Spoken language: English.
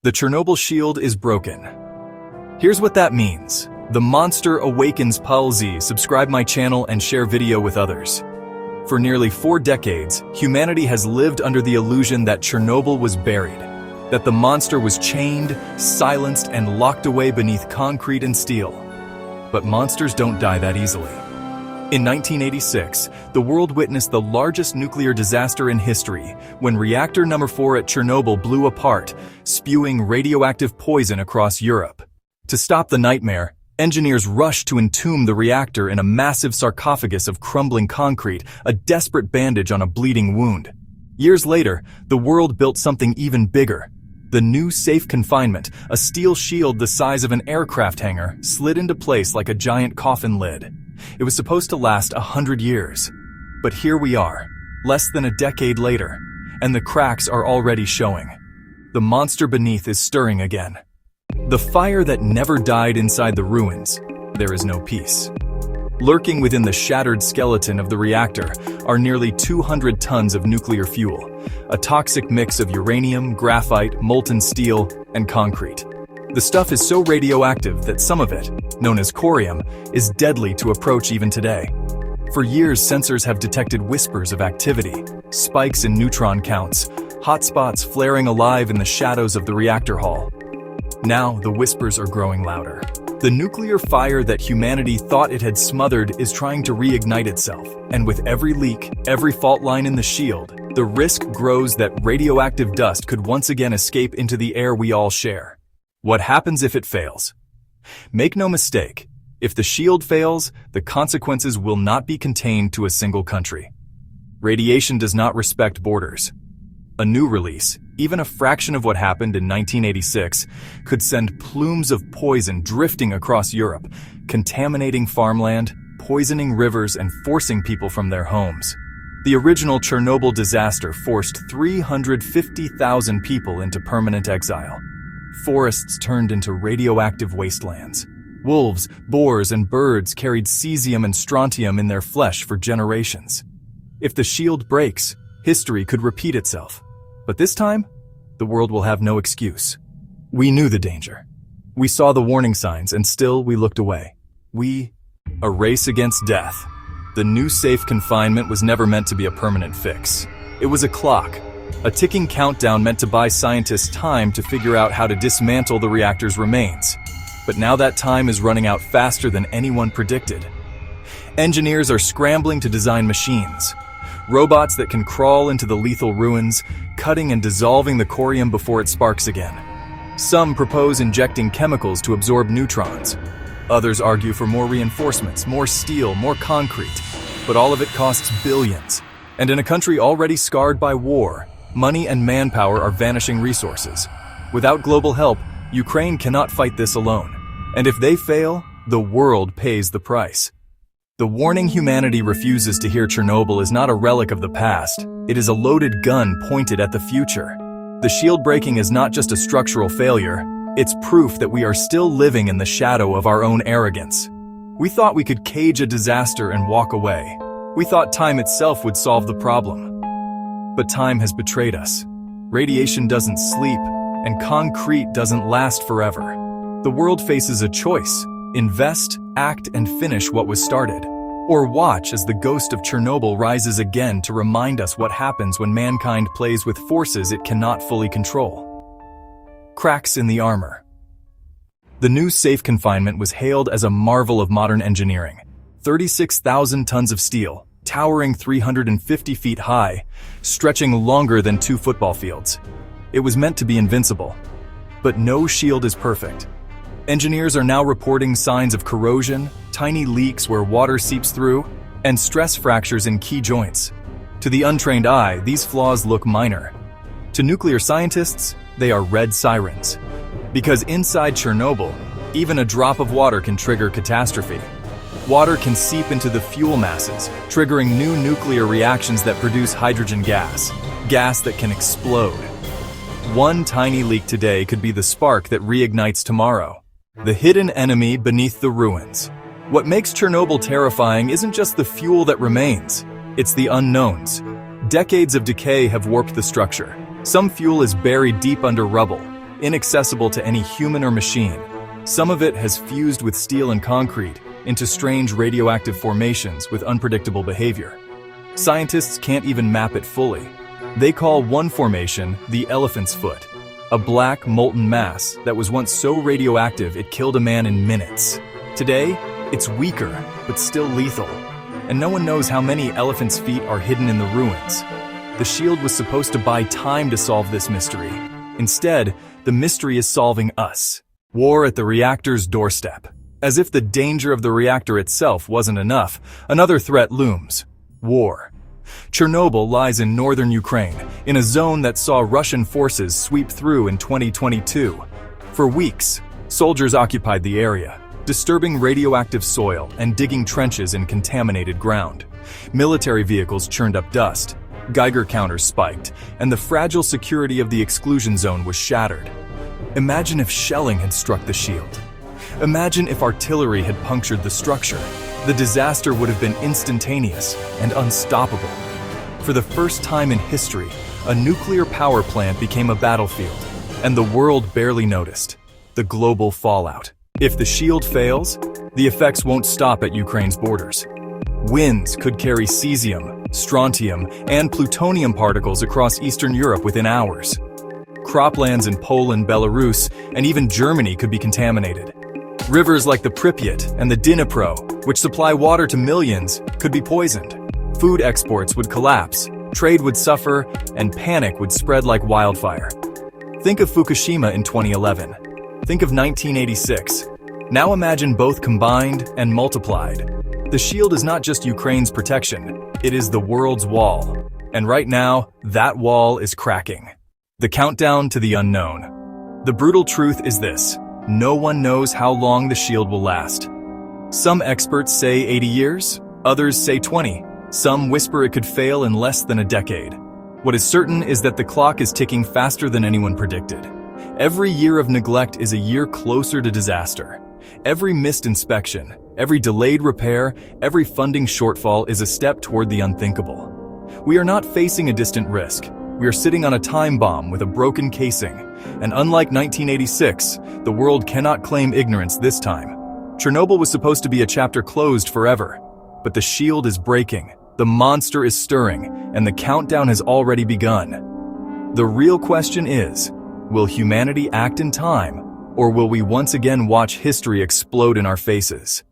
The Chernobyl shield is broken. Here's what that means. The monster awakens. Palsy, subscribe my channel and share video with others. For nearly 4 decades, humanity has lived under the illusion that Chernobyl was buried, that the monster was chained, silenced, and locked away beneath concrete and steel. But monsters don't die that easily. In 1986, the world witnessed the largest nuclear disaster in history when Reactor No. 4 at Chernobyl blew apart, spewing radioactive poison across Europe. To stop the nightmare, engineers rushed to entomb the reactor in a massive sarcophagus of crumbling concrete, a desperate bandage on a bleeding wound. Years later, the world built something even bigger. The new safe confinement, a steel shield the size of an aircraft hangar, slid into place like a giant coffin lid. It was supposed to last 100 years. But here we are, less than a decade later, and the cracks are already showing. The monster beneath is stirring again. The fire that never died inside the ruins, there is no peace. Lurking within the shattered skeleton of the reactor are nearly 200 tons of nuclear fuel, a toxic mix of uranium, graphite, molten steel, and concrete. The stuff is so radioactive that some of it, known as corium, is deadly to approach even today. For years, sensors have detected whispers of activity, spikes in neutron counts, hotspots flaring alive in the shadows of the reactor hall. Now, the whispers are growing louder. The nuclear fire that humanity thought it had smothered is trying to reignite itself, and with every leak, every fault line in the shield, the risk grows that radioactive dust could once again escape into the air we all share. What happens if it fails? Make no mistake, if the shield fails, the consequences will not be contained to a single country. Radiation does not respect borders. A new release, even a fraction of what happened in 1986, could send plumes of poison drifting across Europe, contaminating farmland, poisoning rivers, and forcing people from their homes. The original Chernobyl disaster forced 350,000 people into permanent exile. Forests turned into radioactive wastelands. Wolves, boars, and birds carried cesium and strontium in their flesh for generations. If the shield breaks, history could repeat itself. But this time, the world will have no excuse. We knew the danger. We saw the warning signs, and still we looked away. A race against death. The new safe confinement was never meant to be a permanent fix. It was a clock, a ticking countdown meant to buy scientists time to figure out how to dismantle the reactor's remains. But now that time is running out faster than anyone predicted. Engineers are scrambling to design machines, robots that can crawl into the lethal ruins, cutting and dissolving the corium before it sparks again. Some propose injecting chemicals to absorb neutrons. Others argue for more reinforcements, more steel, more concrete. But all of it costs billions. And in a country already scarred by war, money and manpower are vanishing resources. Without global help, Ukraine cannot fight this alone. And if they fail, the world pays the price. The warning humanity refuses to hear. Chernobyl is not a relic of the past. It is a loaded gun pointed at the future. The shield breaking is not just a structural failure. It's proof that we are still living in the shadow of our own arrogance. We thought we could cage a disaster and walk away. We thought time itself would solve the problem. But time has betrayed us. Radiation doesn't sleep, and concrete doesn't last forever. The world faces a choice: invest, act, and finish what was started. Or watch as the ghost of Chernobyl rises again to remind us what happens when mankind plays with forces it cannot fully control. Cracks in the armor. The new safe confinement was hailed as a marvel of modern engineering. 36,000 tons of steel, towering 350 feet high, stretching longer than 2 football fields. It was meant to be invincible. But no shield is perfect. Engineers are now reporting signs of corrosion, tiny leaks where water seeps through, and stress fractures in key joints. To the untrained eye, these flaws look minor. To nuclear scientists, they are red sirens. Because inside Chernobyl, even a drop of water can trigger catastrophe. Water can seep into the fuel masses, triggering new nuclear reactions that produce hydrogen gas that can explode. One tiny leak today could be the spark that reignites tomorrow. The hidden enemy beneath the ruins. What makes Chernobyl terrifying isn't just the fuel that remains, it's the unknowns. Decades of decay have warped the structure. Some fuel is buried deep under rubble. inaccessible to any human or machine. Some of it has fused with steel and concrete into strange radioactive formations with unpredictable behavior. Scientists can't even map it fully. They call one formation the elephant's foot, a black, molten mass that was once so radioactive it killed a man in minutes. Today, it's weaker, but still lethal, and no one knows how many elephants' feet are hidden in the ruins. The shield was supposed to buy time to solve this mystery. Instead, the mystery is solving us. War at the reactor's doorstep. As if the danger of the reactor itself wasn't enough, another threat looms: war. Chernobyl lies in northern Ukraine, in a zone that saw Russian forces sweep through in 2022. For weeks, soldiers occupied the area, disturbing radioactive soil and digging trenches in contaminated ground. Military vehicles churned up dust, Geiger counters spiked, and the fragile security of the exclusion zone was shattered. Imagine if shelling had struck the shield. Imagine if artillery had punctured the structure. The disaster would have been instantaneous and unstoppable. For the first time in history, a nuclear power plant became a battlefield, and the world barely noticed. The global fallout. If the shield fails, the effects won't stop at Ukraine's borders. Winds could carry cesium, strontium, and plutonium particles across Eastern Europe within hours. Croplands in Poland, Belarus, and even Germany could be contaminated. Rivers like the Pripyat and the Dnipro, which supply water to millions, could be poisoned. Food exports would collapse, trade would suffer, and panic would spread like wildfire. Think of Fukushima in 2011. Think of 1986. Now imagine both combined and multiplied. The shield is not just Ukraine's protection, it is the world's wall. And right now, that wall is cracking. The countdown to the unknown. The brutal truth is this: no one knows how long the shield will last. Some experts say 80 years, others say 20. Some whisper it could fail in less than a decade. What is certain is that the clock is ticking faster than anyone predicted. Every year of neglect is a year closer to disaster. Every missed inspection, every delayed repair, every funding shortfall is a step toward the unthinkable. We are not facing a distant risk. We are sitting on a time bomb with a broken casing, and unlike 1986, the world cannot claim ignorance this time. Chernobyl was supposed to be a chapter closed forever, but the shield is breaking, the monster is stirring, and the countdown has already begun. The real question is, will humanity act in time, or will we once again watch history explode in our faces?